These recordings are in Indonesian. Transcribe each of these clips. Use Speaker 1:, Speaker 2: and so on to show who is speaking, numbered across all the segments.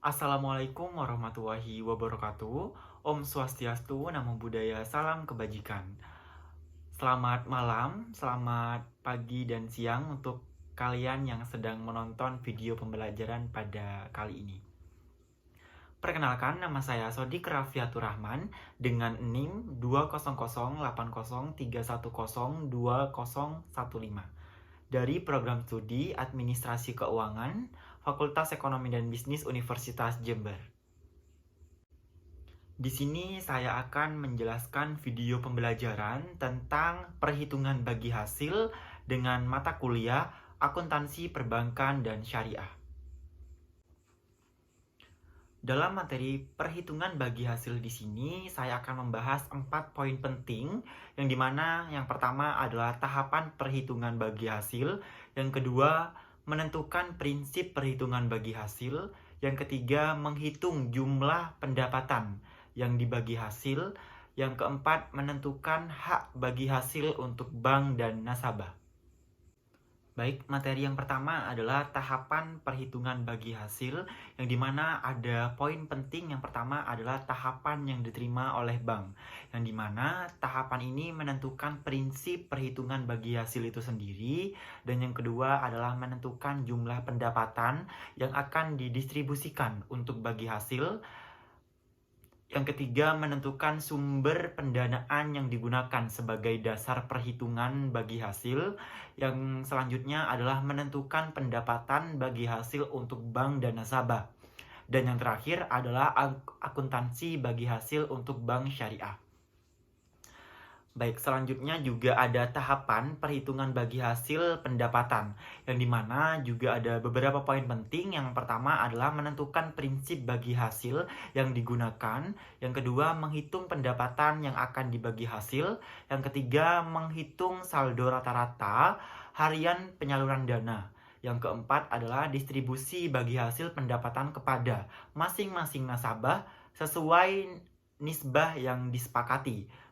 Speaker 1: Assalamualaikum warahmatullahi wabarakatuh. Om Swastiastu, Namo Buddhaya, salam kebajikan. Selamat malam, selamat pagi dan siang untuk kalian yang sedang menonton video pembelajaran pada kali ini. Perkenalkan, nama saya Sodik Raffiatur Rahman dengan NIM 2008031020015 dari program studi Administrasi Keuangan Fakultas Ekonomi dan Bisnis Universitas Jember. Di sini saya akan menjelaskan video pembelajaran tentang perhitungan bagi hasil dengan mata kuliah Akuntansi Perbankan dan Syariah. Dalam materi perhitungan bagi hasil di sini, saya akan membahas 4 poin penting, yang dimana yang pertama adalah tahapan perhitungan bagi hasil, yang kedua menentukan prinsip perhitungan bagi hasil, yang ketiga menghitung jumlah pendapatan yang dibagi hasil, yang keempat menentukan hak bagi hasil untuk bank dan nasabah. Baik, materi yang pertama adalah tahapan perhitungan bagi hasil, yang dimana ada poin penting. Yang pertama adalah tahapan yang diterima oleh bank, yang dimana tahapan ini menentukan prinsip perhitungan bagi hasil itu sendiri, dan yang kedua adalah menentukan jumlah pendapatan yang akan didistribusikan untuk bagi hasil. Yang ketiga, menentukan sumber pendanaan yang digunakan sebagai dasar perhitungan bagi hasil. Yang selanjutnya adalah menentukan pendapatan bagi hasil untuk bank dan nasabah. Dan yang terakhir adalah akuntansi bagi hasil untuk bank syariah. Baik, selanjutnya juga ada tahapan perhitungan bagi hasil pendapatan, yang dimana juga ada beberapa poin penting. Yang pertama adalah menentukan prinsip bagi hasil yang digunakan. Yang kedua, menghitung pendapatan yang akan dibagi hasil. Yang ketiga, menghitung saldo rata-rata harian penyaluran dana. Yang keempat adalah distribusi bagi hasil pendapatan kepada masing-masing nasabah sesuai nisbah yang disepakati.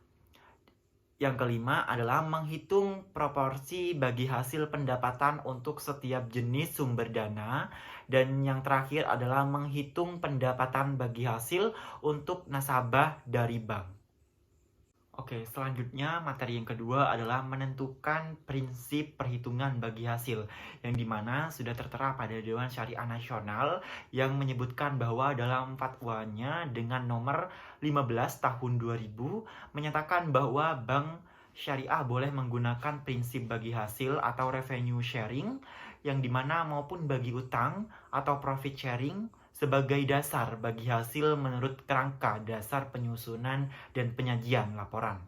Speaker 1: Yang kelima adalah menghitung proporsi bagi hasil pendapatan untuk setiap jenis sumber dana. Dan yang terakhir adalah menghitung pendapatan bagi hasil untuk nasabah dari bank. Oke, selanjutnya materi yang kedua adalah menentukan prinsip perhitungan bagi hasil, yang dimana sudah tertera pada Dewan Syariah Nasional yang menyebutkan bahwa dalam fatwanya dengan nomor 15 tahun 2000 menyatakan bahwa bank syariah boleh menggunakan prinsip bagi hasil atau revenue sharing, yang dimana maupun bagi utang atau profit sharing sebagai dasar bagi hasil menurut kerangka dasar penyusunan dan penyajian laporan.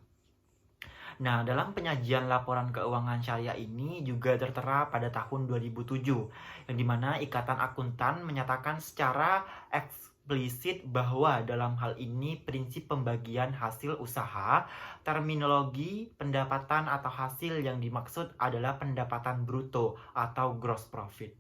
Speaker 1: Nah, dalam penyajian laporan keuangan syariah ini juga tertera pada tahun 2007, yang dimana Ikatan Akuntan menyatakan secara eksplisit bahwa dalam hal ini prinsip pembagian hasil usaha, terminologi pendapatan atau hasil yang dimaksud adalah pendapatan bruto atau gross profit.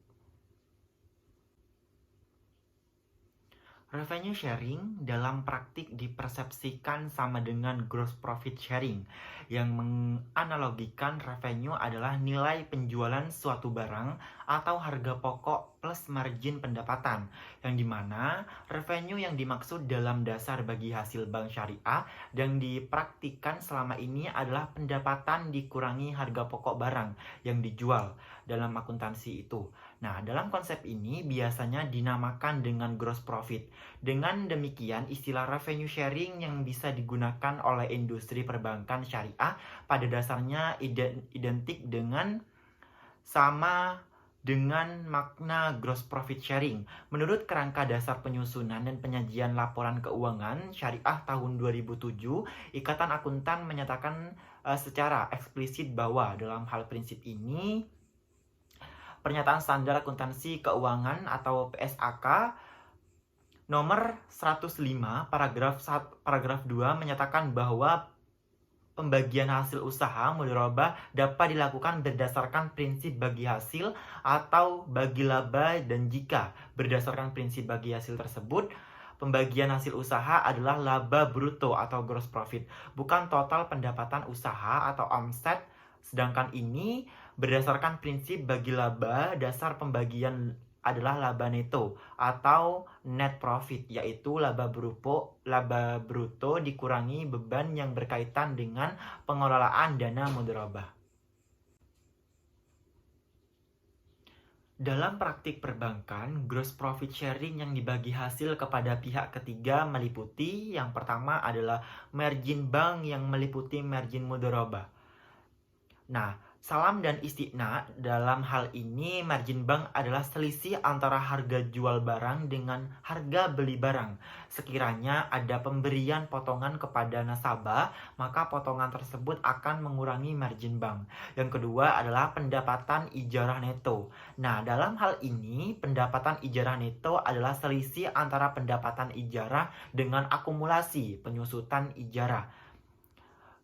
Speaker 1: Revenue sharing dalam praktik dipersepsikan sama dengan gross profit sharing, yang menganalogikan revenue adalah nilai penjualan suatu barang atau harga pokok plus margin pendapatan, yang dimana revenue yang dimaksud dalam dasar bagi hasil bank syariah dan dipraktikkan selama ini adalah pendapatan dikurangi harga pokok barang yang dijual dalam akuntansi itu. Nah, dalam konsep ini biasanya dinamakan dengan gross profit. Dengan demikian, istilah revenue sharing yang bisa digunakan oleh industri perbankan syariah pada dasarnya identik dengan sama dengan makna gross profit sharing. Menurut kerangka dasar penyusunan dan penyajian laporan keuangan syariah tahun 2007, Ikatan Akuntan menyatakan secara eksplisit bahwa dalam hal prinsip ini, Pernyataan Standar Akuntansi Keuangan atau PSAK nomor 105 paragraf 2 menyatakan bahwa pembagian hasil usaha mudharabah dapat dilakukan berdasarkan prinsip bagi hasil atau bagi laba, dan jika berdasarkan prinsip bagi hasil tersebut, pembagian hasil usaha adalah laba bruto atau gross profit, bukan total pendapatan usaha atau omset. Sedangkan ini berdasarkan prinsip bagi laba, dasar pembagian adalah laba neto atau net profit, yaitu laba bruto dikurangi beban yang berkaitan dengan pengelolaan dana mudharabah. Dalam praktik perbankan, gross profit sharing yang dibagi hasil kepada pihak ketiga meliputi yang pertama adalah margin bank yang meliputi margin mudharabah. Nah, salam dan istiqna dalam hal ini margin bank adalah selisih antara harga jual barang dengan harga beli barang. Sekiranya ada pemberian potongan kepada nasabah, maka potongan tersebut akan mengurangi margin bank. Yang kedua adalah pendapatan ijarah neto. Nah, dalam hal ini pendapatan ijarah neto adalah selisih antara pendapatan ijarah dengan akumulasi penyusutan ijarah.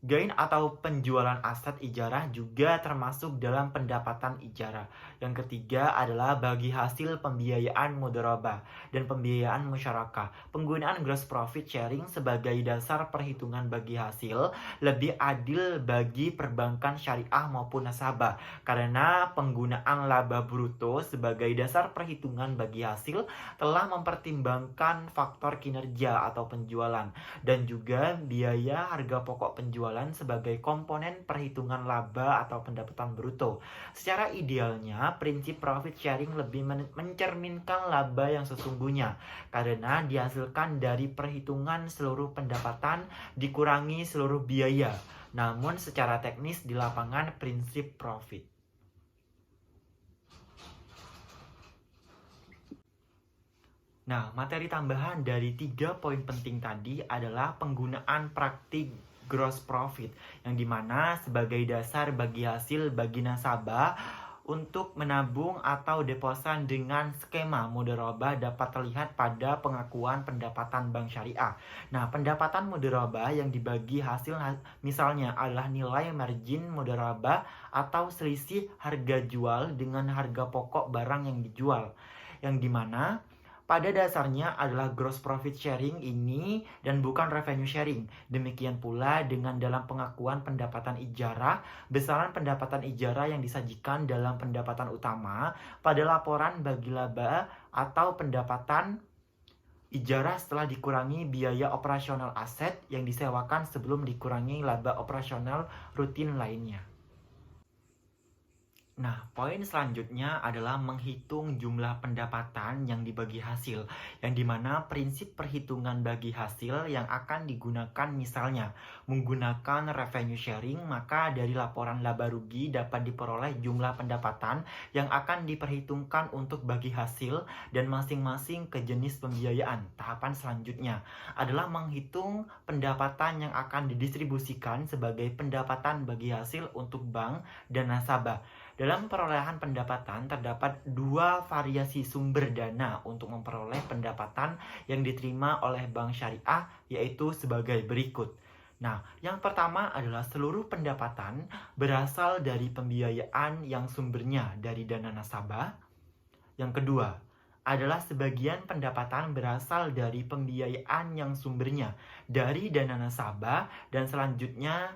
Speaker 1: Gain atau penjualan aset ijarah juga termasuk dalam pendapatan ijarah. Yang ketiga adalah bagi hasil pembiayaan mudharabah dan pembiayaan musyarakah. Penggunaan gross profit sharing sebagai dasar perhitungan bagi hasil lebih adil bagi perbankan syariah maupun nasabah, karena penggunaan laba bruto sebagai dasar perhitungan bagi hasil telah mempertimbangkan faktor kinerja atau penjualan dan juga biaya harga pokok penjualan sebagai komponen perhitungan laba atau pendapatan bruto. Secara idealnya, prinsip profit sharing lebih mencerminkan laba yang sesungguhnya karena dihasilkan dari perhitungan seluruh pendapatan dikurangi seluruh biaya. Namun secara teknis di lapangan prinsip profit. Nah, materi tambahan dari 3 poin penting tadi adalah penggunaan praktik gross profit, yang dimana sebagai dasar bagi hasil bagi nasabah untuk menabung atau deposan dengan skema mudharabah dapat terlihat pada pengakuan pendapatan bank syariah. Nah, pendapatan mudharabah yang dibagi hasil misalnya adalah nilai margin mudharabah atau selisih harga jual dengan harga pokok barang yang dijual, yang dimana pada dasarnya adalah gross profit sharing ini dan bukan revenue sharing. Demikian pula dengan dalam pengakuan pendapatan ijarah, besaran pendapatan ijarah yang disajikan dalam pendapatan utama pada laporan bagi laba atau pendapatan ijarah setelah dikurangi biaya operasional aset yang disewakan sebelum dikurangi laba operasional rutin lainnya. Nah, poin selanjutnya adalah menghitung jumlah pendapatan yang dibagi hasil, yang dimana prinsip perhitungan bagi hasil yang akan digunakan misalnya menggunakan revenue sharing, maka dari laporan laba rugi dapat diperoleh jumlah pendapatan yang akan diperhitungkan untuk bagi hasil dan masing-masing ke jenis pembiayaan. Tahapan selanjutnya adalah menghitung pendapatan yang akan didistribusikan sebagai pendapatan bagi hasil untuk bank dan nasabah. Dalam perolehan pendapatan terdapat 2 variasi sumber dana untuk memperoleh pendapatan yang diterima oleh bank syariah, yaitu sebagai berikut. Nah, yang pertama adalah seluruh pendapatan berasal dari pembiayaan yang sumbernya dari dana nasabah. Yang kedua adalah sebagian pendapatan berasal dari pembiayaan yang sumbernya dari dana nasabah, dan selanjutnya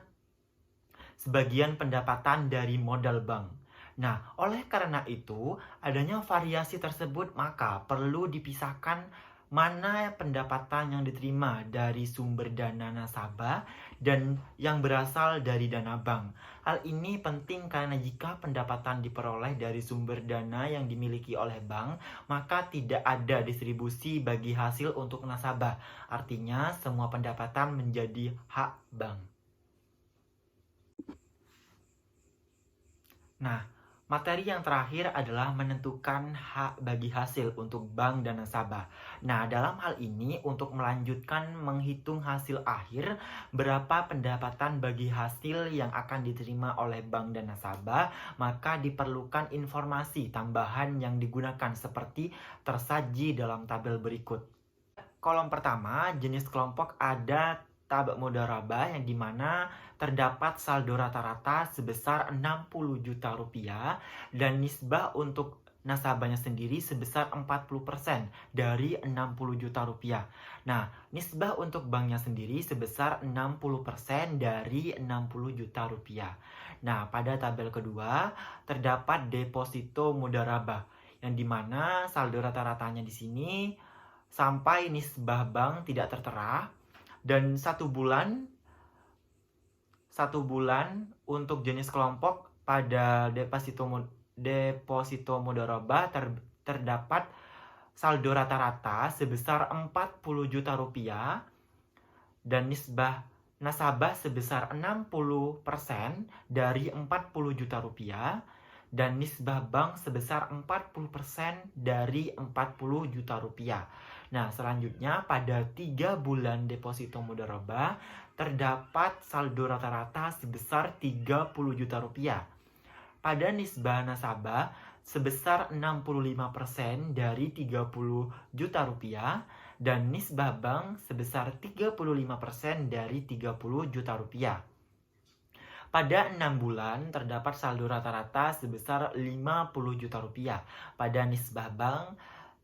Speaker 1: sebagian pendapatan dari modal bank. Nah, oleh karena itu, adanya variasi tersebut maka perlu dipisahkan mana pendapatan yang diterima dari sumber dana nasabah dan yang berasal dari dana bank. Hal ini penting karena jika pendapatan diperoleh dari sumber dana yang dimiliki oleh bank, maka tidak ada distribusi bagi hasil untuk nasabah. Artinya, semua pendapatan menjadi hak bank. Nah, materi yang terakhir adalah menentukan hak bagi hasil untuk bank dan nasabah. Nah, dalam hal ini untuk melanjutkan menghitung hasil akhir, berapa pendapatan bagi hasil yang akan diterima oleh bank dan nasabah, maka diperlukan informasi tambahan yang digunakan seperti tersaji dalam tabel berikut. Kolom pertama, jenis kelompok ada tab mudharabah yang dimana terdapat saldo rata-rata sebesar 60 juta rupiah dan nisbah untuk nasabahnya sendiri sebesar 40% dari 60 juta rupiah. Nah, nisbah untuk banknya sendiri sebesar 60% dari 60 juta rupiah. Nah, pada tabel kedua terdapat deposito mudharabah yang dimana saldo rata-ratanya di sini sampai nisbah bank tidak tertera, dan satu bulan untuk jenis kelompok pada deposito mudharabah terdapat saldo rata-rata sebesar 40 juta rupiah dan nisbah nasabah sebesar 60% dari 40 juta rupiah dan nisbah bank sebesar 40% dari 40 juta rupiah. Nah, selanjutnya pada 3 bulan deposito mudharabah terdapat saldo rata-rata sebesar 30 juta rupiah. Pada nisbah nasabah sebesar 65% dari 30 juta rupiah dan nisbah bank sebesar 35% dari 30 juta rupiah. Pada 6 bulan terdapat saldo rata-rata sebesar 50 juta rupiah. Pada nisbah bank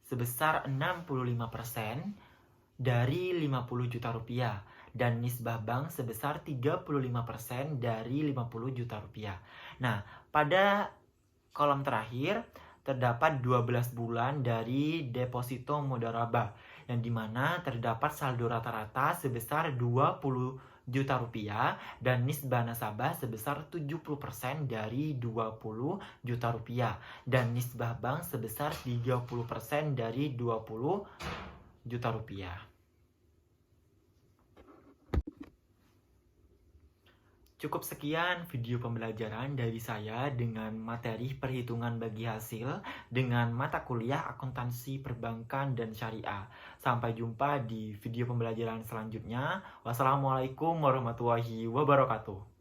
Speaker 1: sebesar 65% dari 50 juta rupiah dan nisbah bank sebesar 35% dari 50 juta rupiah. Nah, pada kolom terakhir terdapat 12 bulan dari deposito mudharabah yang dimana terdapat saldo rata-rata sebesar 20 juta rupiah dan nisbah nasabah sebesar 70% dari 20 juta rupiah dan nisbah bank sebesar 30% dari 20 juta rupiah. Cukup sekian video pembelajaran dari saya dengan materi perhitungan bagi hasil dengan mata kuliah akuntansi perbankan dan syariah. Sampai jumpa di video pembelajaran selanjutnya. Wassalamualaikum warahmatullahi wabarakatuh.